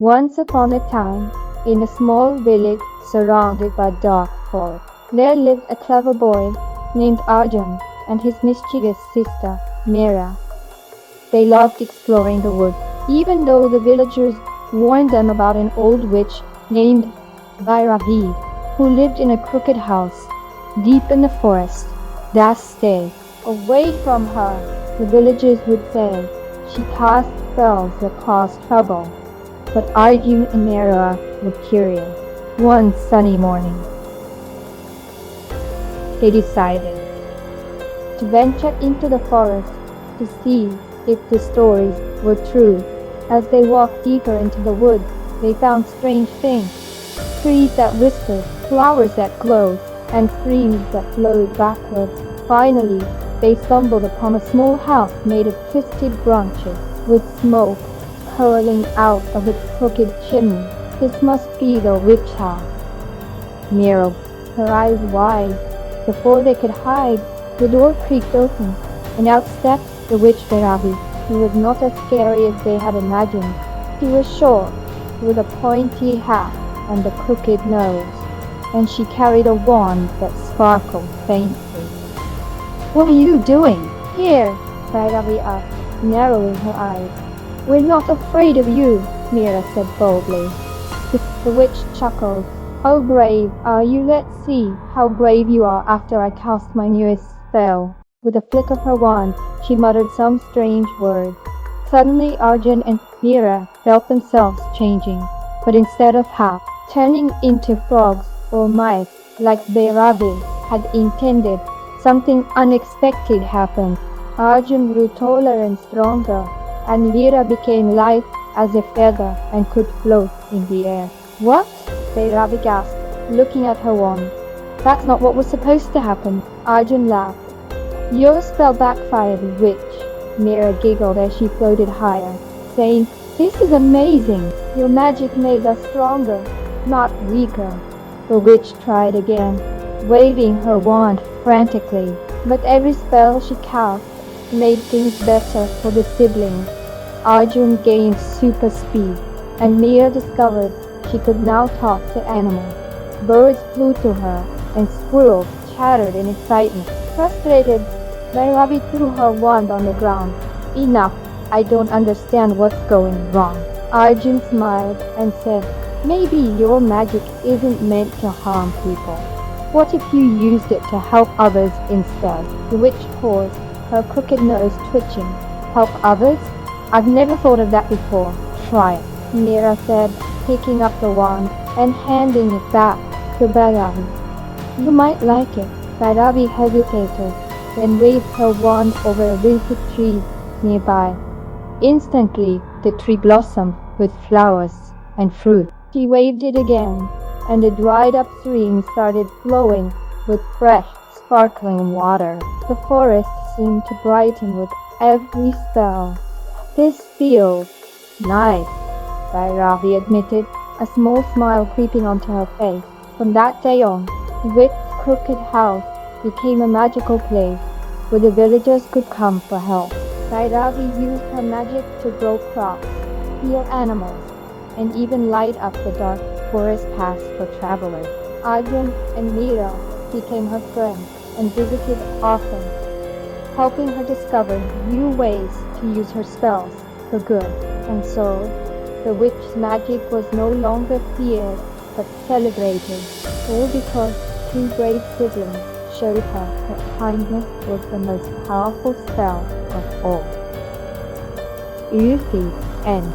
Once upon a time, in a small village surrounded by dark forest, there lived a clever boy named Arjun and his mischievous sister, Meera. They loved exploring the woods, even though the villagers warned them about an old witch named Bhairavi, who lived in a crooked house deep in the forest. Thus stay away from her, the villagers would say. She cast spells that caused trouble. But Arjun and Meera were curious. One sunny morning, they decided to venture into the forest to see if the stories were true. As they walked deeper into the woods, they found strange things. Trees that whispered, flowers that glowed, and streams that flowed backwards. Finally, they stumbled upon a small house made of twisted branches, with smoke curling out of its crooked chimney. This must be the witch house. Meera, her eyes wide. Before they could hide, the door creaked open, and out stepped the witch Bhairavi. She was not as scary as they had imagined. She was short, with a pointy hat and a crooked nose, and she carried a wand that sparkled faintly. "What are you doing here?" Bhairavi asked, narrowing her eyes. "We're not afraid of you," Meera said boldly. The witch chuckled. "How brave are you? Let's see how brave you are after I cast my newest spell." With a flick of her wand, she muttered some strange words. Suddenly Arjun and Meera felt themselves changing, but instead of half turning into frogs or mice like Bhairavi had intended, something unexpected happened. Arjun grew taller and stronger, and Meera became light as a feather and could float in the air. "What?" Bhairavi gasped, looking at her wand. "That's not what was supposed to happen." Arjun laughed. "Your spell backfired, witch." Meera giggled as she floated higher, saying, "This is amazing. Your magic made us stronger, not weaker." The witch tried again, waving her wand frantically, but every spell she cast made things better for the siblings. Arjun gained super speed, and Meera discovered she could now talk to animals. Birds flew to her, and squirrels chattered in excitement. Frustrated, Bhairavi threw her wand on the ground. "Enough! I don't understand what's going wrong." Arjun smiled and said, "Maybe your magic isn't meant to harm people. What if you used it to help others instead?" The witch paused, her crooked nose twitching. "Help others? I've never thought of that before." "Try it," Meera said, picking up the wand and handing it back to Bhairavi. "You might like it." Bhairavi hesitated, then waved her wand over a wilted tree nearby. Instantly, the tree blossomed with flowers and fruit. She waved it again, and the dried-up stream started flowing with fresh, sparkling water. The forest seemed to brighten with every spell. "This feels nice," Bhairavi admitted, a small smile creeping onto her face. From that day on, Wit's crooked house became a magical place where the villagers could come for help. Bhairavi used her magic to grow crops, heal animals, and even light up the dark forest paths for travelers. Arjun and Meera became her friends and visited often, helping her discover new ways to use her spells for good. And so, the witch's magic was no longer feared but celebrated, all because two brave siblings showed her that kindness was the most powerful spell of all. Uthi, end.